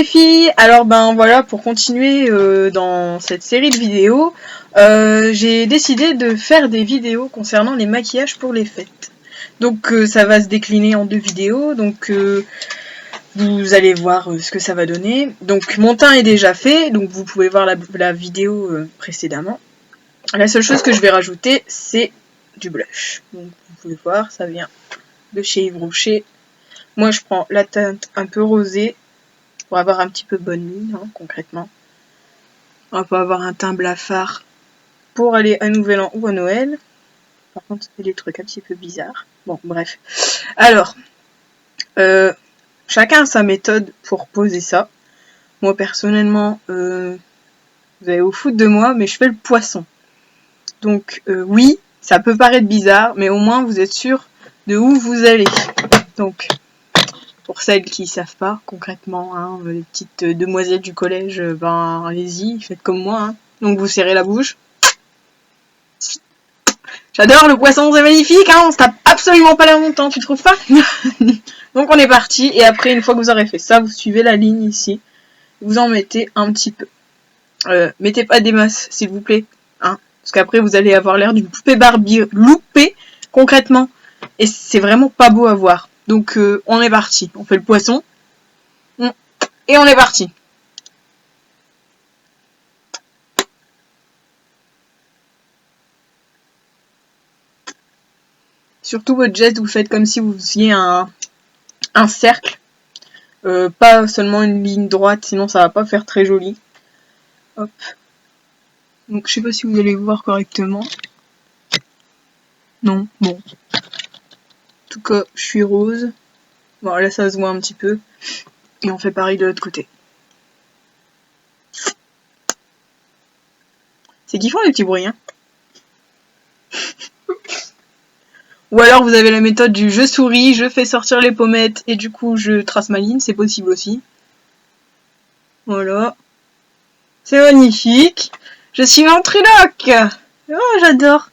les filles, alors ben voilà, pour continuer dans cette série de vidéos, j'ai décidé de faire des vidéos concernant les maquillages pour les fêtes. Donc ça va se décliner en 2 vidéos, donc vous allez voir ce que ça va donner. Donc mon teint est déjà fait, donc vous pouvez voir la vidéo précédemment. La seule chose que je vais rajouter, c'est du blush. Donc vous pouvez voir, ça vient de chez Yves Rocher. Moi je prends la teinte un peu rosée, pour avoir un petit peu bonne mine, hein, concrètement. On va pas avoir un teint blafard pour aller à Nouvel An ou à Noël. Par contre, ça fait des trucs un petit peu bizarres. Bon, bref. Alors, chacun a sa méthode pour poser ça. Moi, personnellement, vous allez vous foutre de moi, mais je fais le poisson. Donc, oui, ça peut paraître bizarre, mais au moins, vous êtes sûr de où vous allez. Donc, pour celles qui savent pas concrètement, hein, les petites demoiselles du collège, ben allez-y, faites comme moi. Hein. Donc vous serrez la bouche. J'adore le poisson, c'est magnifique, hein, on se tape absolument pas la longtemps, tu trouves pas? Donc on est parti, et après une fois que vous aurez fait ça, vous suivez la ligne ici, vous en mettez un petit peu. Mettez pas des masses, s'il vous plaît, hein, parce qu'après vous allez avoir l'air d'une poupée Barbie loupée, concrètement, et c'est vraiment pas beau à voir. Donc on est parti, on fait le poisson. Et on est parti. Surtout votre geste, vous faites comme si vous faisiez un cercle. Pas seulement une ligne droite, sinon ça va pas faire très joli. Hop. Donc je sais pas si vous allez voir correctement. Non, bon. En tout cas, je suis rose. Bon, là ça se voit un petit peu. Et on fait pareil de l'autre côté. C'est kiffant les petits bruits, hein. Ou alors vous avez la méthode du je souris, je fais sortir les pommettes et du coup je trace ma ligne, c'est possible aussi. Voilà. C'est magnifique. Je suis ventriloque. Oh, j'adore.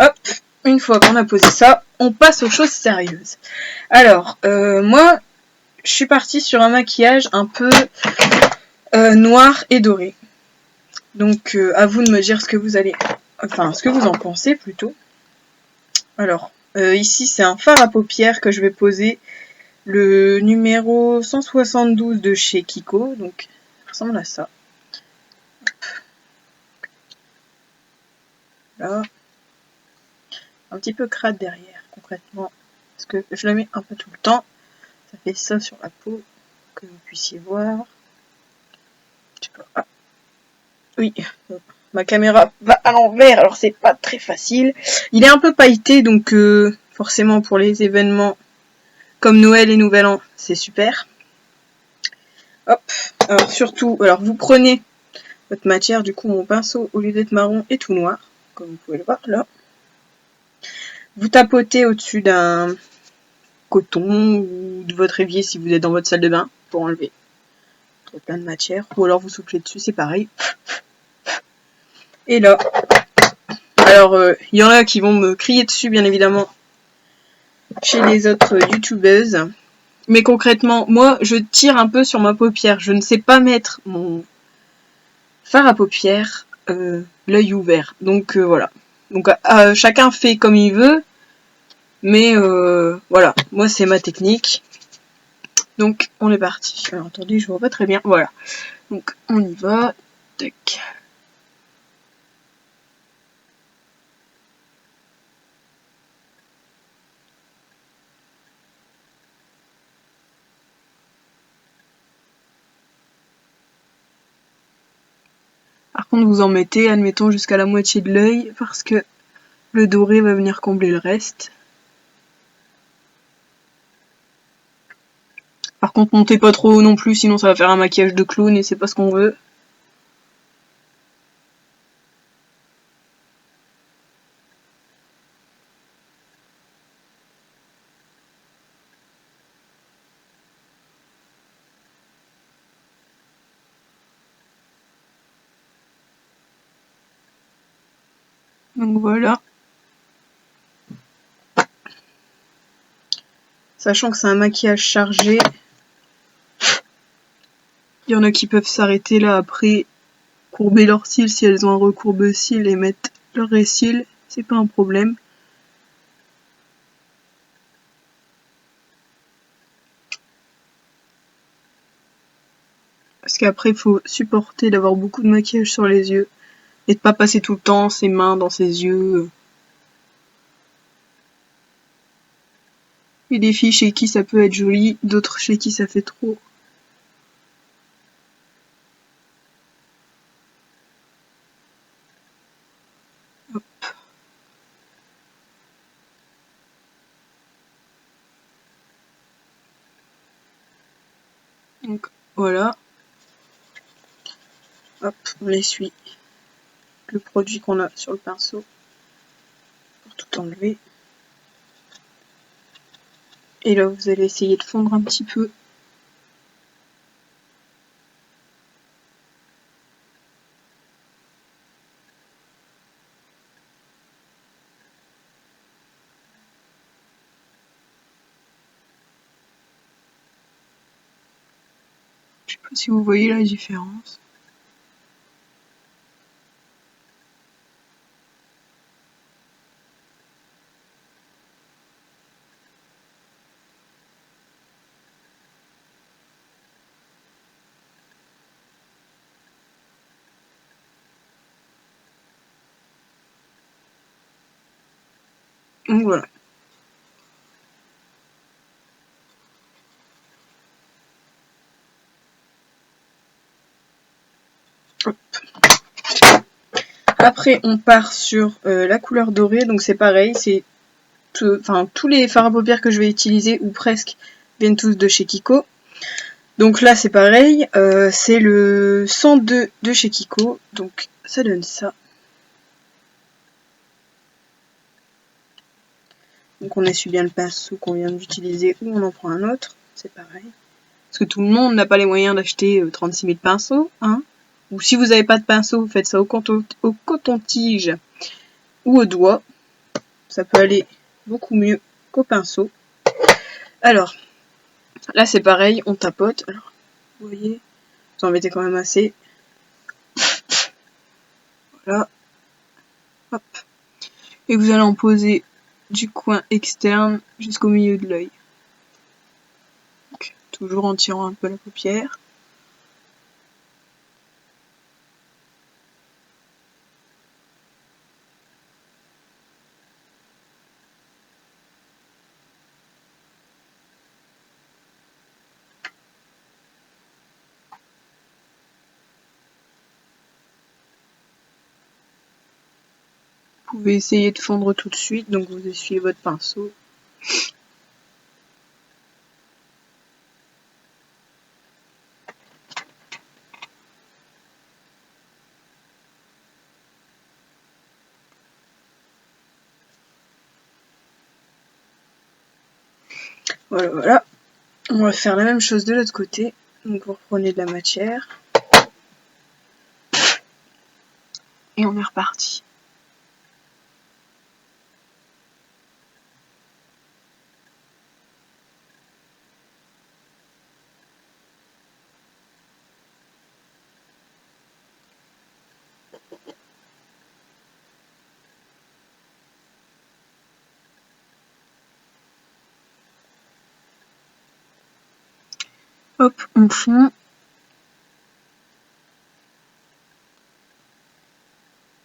Hop, une fois qu'on a posé ça, on passe aux choses sérieuses. Alors, moi, je suis partie sur un maquillage un peu noir et doré. Donc, à vous de me dire ce que vous allez... Enfin, ce que vous en pensez, plutôt. Alors, ici, c'est un fard à paupières que je vais poser. Le numéro 172 de chez Kiko. Donc, ça ressemble à ça. Là. Un petit peu crade derrière, concrètement. Parce que je le mets un peu tout le temps. Ça fait ça sur la peau, que vous puissiez voir. Ah. Oui, ma caméra va à l'envers, alors c'est pas très facile. Il est un peu pailleté, donc forcément pour les événements comme Noël et Nouvel An, c'est super. Hop, alors surtout, alors vous prenez votre matière, du coup mon pinceau, au lieu d'être marron, est tout noir, comme vous pouvez le voir là. Vous tapotez au-dessus d'un coton ou de votre évier si vous êtes dans votre salle de bain, pour enlever plein de matière, ou alors vous soufflez dessus, c'est pareil. Et là, alors y en a qui vont me crier dessus bien évidemment chez les autres youtubeuses, mais concrètement moi je tire un peu sur ma paupière, je ne sais pas mettre mon fard à paupières l'œil ouvert, donc voilà, donc chacun fait comme il veut, mais voilà, moi c'est ma technique. Donc on est parti. Alors attendez, je vois pas très bien, voilà, donc on y va. Tac. Par contre, vous en mettez, admettons, jusqu'à la moitié de l'œil, parce que le doré va venir combler le reste. Par contre, montez pas trop haut non plus, sinon ça va faire un maquillage de clown et c'est pas ce qu'on veut. Donc voilà. Sachant que c'est un maquillage chargé. Il y en a qui peuvent s'arrêter là après, courber leurs cils si elles ont un recourbe-cils et mettre leur cils, c'est pas un problème. Parce qu'après, il faut supporter d'avoir beaucoup de maquillage sur les yeux et de pas passer tout le temps ses mains dans ses yeux. Il y a des filles chez qui ça peut être joli, d'autres chez qui ça fait trop. Hop. Donc voilà. Hop, on essuie le produit qu'on a sur le pinceau pour tout enlever. Et là, vous allez essayer de fondre un petit peu. Je sais pas si vous voyez la différence. Donc voilà. Hop. Après, on part sur la couleur dorée. Donc c'est pareil, c'est tous les fards à paupières que je vais utiliser, ou presque, viennent tous de chez Kiko. Donc là, c'est pareil. C'est le 102 de chez Kiko. Donc ça donne ça. Donc on essuie bien le pinceau qu'on vient d'utiliser ou on en prend un autre, c'est pareil. Parce que tout le monde n'a pas les moyens d'acheter 36 000 pinceaux, hein. Ou si vous n'avez pas de pinceau, vous faites ça au coton-tige ou au doigt. Ça peut aller beaucoup mieux qu'au pinceau. Alors, là c'est pareil, on tapote. Alors, vous voyez, vous en mettez quand même assez. Voilà. Hop. Et vous allez en poser du coin externe jusqu'au milieu de l'œil. Toujours en tirant un peu la paupière. Vous pouvez essayer de fondre tout de suite, donc vous essuyez votre pinceau. Voilà, voilà. On va faire la même chose de l'autre côté. Donc vous reprenez de la matière. Et on est reparti. Hop, on fond.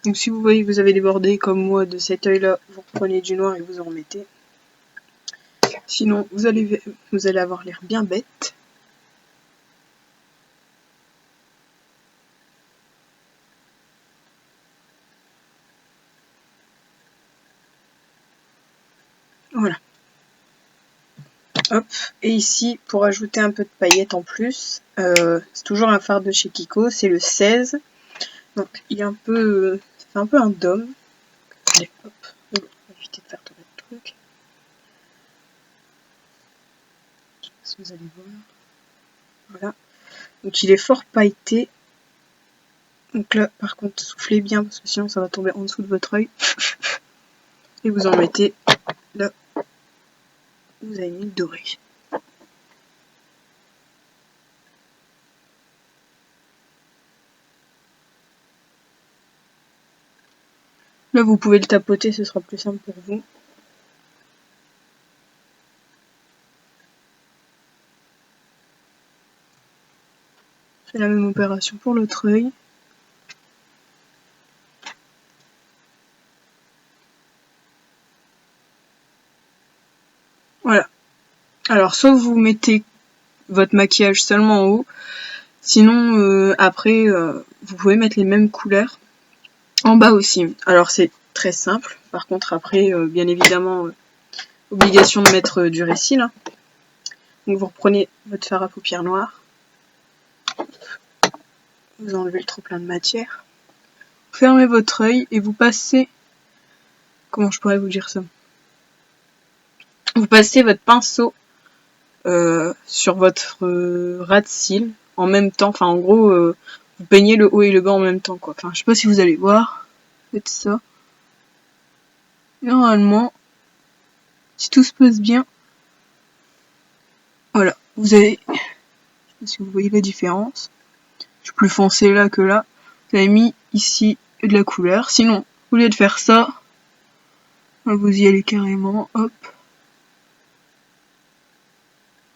Donc si vous voyez que vous avez débordé comme moi de cet œil-là, vous reprenez du noir et vous en remettez. Sinon, vous allez avoir l'air bien bête. Voilà. Hop, et ici, pour ajouter un peu de paillettes en plus, c'est toujours un fard de chez Kiko, c'est le 16. Donc il est un peu, ça fait un peu un dôme. Allez, hop, on va éviter de faire tomber le truc. Je sais pas si vous allez voir. Voilà. Donc il est fort pailleté. Donc là, par contre, soufflez bien parce que sinon ça va tomber en dessous de votre œil. Et vous en mettez là. vous avez mis le doré. Là, vous pouvez le tapoter, ce sera plus simple pour vous. C'est la même opération pour l'autre œil. Voilà. Alors, soit vous mettez votre maquillage seulement en haut, sinon après, vous pouvez mettre les mêmes couleurs en bas aussi. Alors, c'est très simple. Par contre, après, bien évidemment, obligation de mettre du récil. Hein. Donc, vous reprenez votre fard à paupières noires. Vous enlevez le trop plein de matière. Vous fermez votre œil et vous passez... Comment je pourrais vous dire ça? Vous passez votre pinceau sur votre ras de cils en même temps. Enfin, en gros, vous peignez le haut et le bas en même temps, quoi. Enfin, je sais pas si vous allez voir. Faites ça. Normalement, si tout se passe bien, voilà. Vous avez... Je sais pas si vous voyez la différence. Je suis plus foncé là que là. Vous avez mis ici de la couleur. Sinon, au lieu de faire ça, vous y allez carrément. Hop.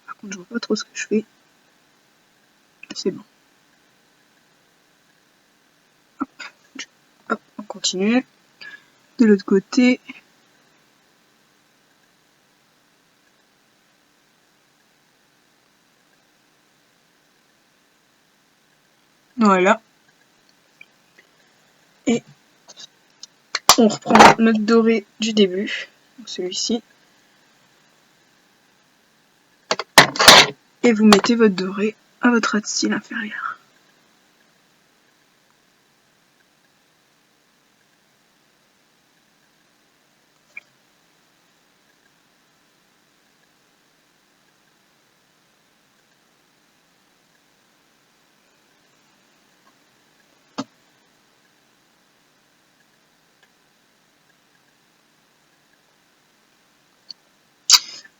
Par contre, je vois pas trop ce que je fais. C'est bon. Hop. Hop, on continue. De l'autre côté. Voilà. Et on reprend notre doré du début, celui-ci. Et vous mettez votre doré à votre ras de cils inférieur.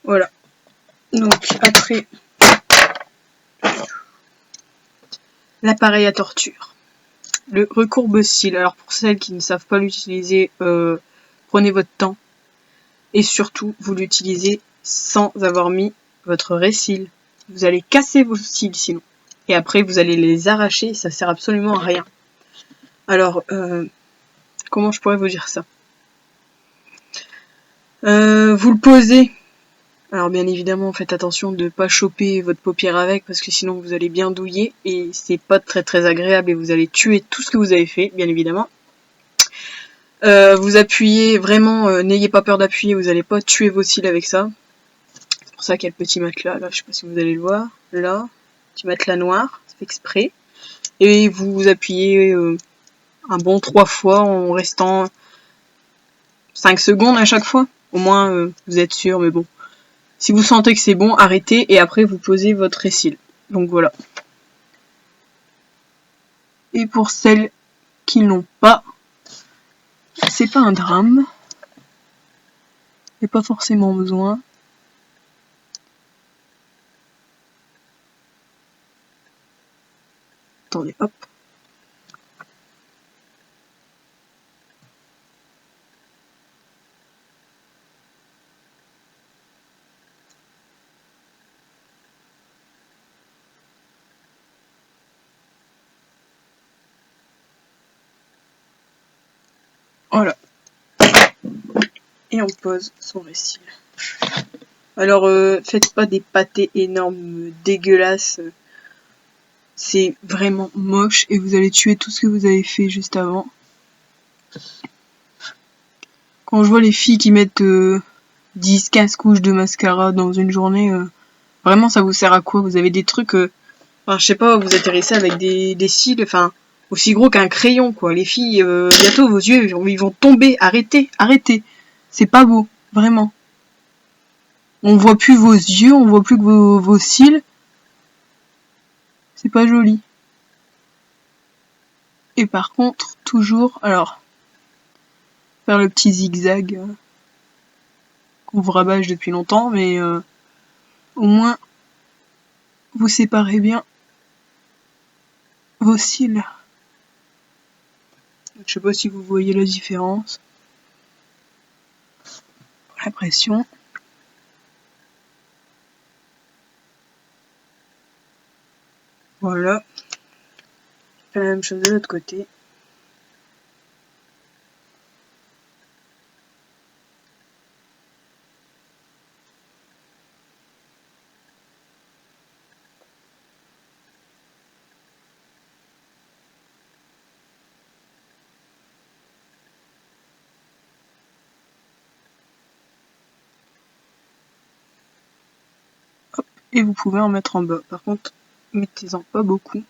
Voilà. Donc après, l'appareil à torture. Le recourbe-cils. Alors pour celles qui ne savent pas l'utiliser, prenez votre temps. Et surtout, vous l'utilisez sans avoir mis votre récil. Vous allez casser vos cils sinon. Et après, vous allez les arracher, ça sert absolument à rien. Alors, comment je pourrais vous dire ça? Vous le posez. Alors bien évidemment, faites attention de ne pas choper votre paupière avec, parce que sinon vous allez bien douiller, et c'est pas très agréable, et vous allez tuer tout ce que vous avez fait, bien évidemment. Vous appuyez vraiment, n'ayez pas peur d'appuyer, vous n'allez pas tuer vos cils avec ça. C'est pour ça qu'il y a le petit matelas, là, je sais pas si vous allez le voir, là, petit matelas noir, c'est fait exprès. Et vous appuyez un bon 3 fois en restant 5 secondes à chaque fois. Au moins, vous êtes sûr, mais bon. Si vous sentez que c'est bon, arrêtez et après vous posez votre récil. Donc voilà. Et pour celles qui l'ont pas, c'est pas un drame. Il n'y a pas forcément besoin. Attendez, hop. Voilà. Et on pose son récil. Alors, faites pas des pâtés énormes, dégueulasses. C'est vraiment moche et vous allez tuer tout ce que vous avez fait juste avant. Quand je vois les filles qui mettent 10-15 couches de mascara dans une journée, vraiment ça vous sert à quoi? Vous avez des trucs, enfin je sais pas, vous atterrissez avec des cils, enfin aussi gros qu'un crayon quoi. Les filles, bientôt vos yeux ils vont tomber, arrêtez, arrêtez. C'est pas beau, vraiment. On voit plus vos yeux, on voit plus que vos cils. C'est pas joli. Et par contre, toujours, alors, faire le petit zigzag qu'on vous rabâche depuis longtemps, mais au moins vous séparez bien vos cils. Je sais pas si vous voyez la différence. La pression. Voilà. Je fais la même chose de l'autre côté. Hop. Et vous pouvez en mettre en bas. Par contre, mettez-en pas beaucoup.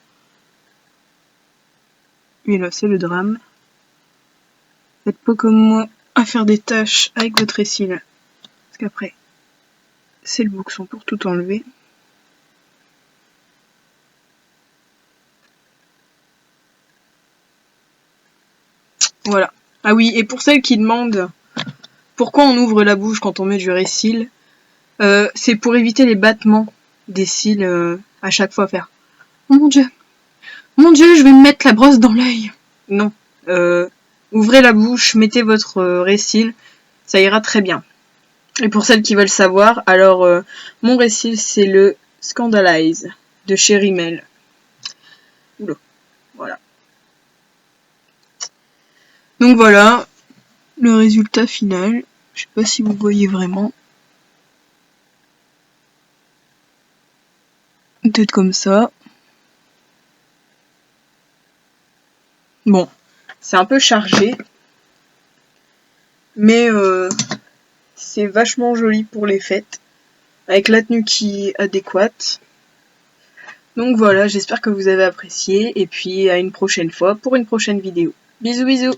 Et là, c'est le drame. Faites pas comme moi à faire des tâches avec votre récil. Parce qu'après, c'est le bouxon pour tout enlever. Voilà. Ah oui, et pour celles qui demandent pourquoi on ouvre la bouche quand on met du récil, c'est pour éviter les battements des cils à chaque fois faire « Oh mon Dieu, je vais me mettre la brosse dans l'œil !» Non. Ouvrez la bouche, mettez votre récil, ça ira très bien. Et pour celles qui veulent savoir, alors mon récil c'est le Scandalize de chez Rimmel. Oula, voilà. Donc voilà, le résultat final. Je sais pas si vous voyez vraiment. Peut-être comme ça. Bon, c'est un peu chargé. Mais c'est vachement joli pour les fêtes. Avec la tenue qui est adéquate. Donc voilà, j'espère que vous avez apprécié. Et puis à une prochaine fois pour une prochaine vidéo. Bisous bisous.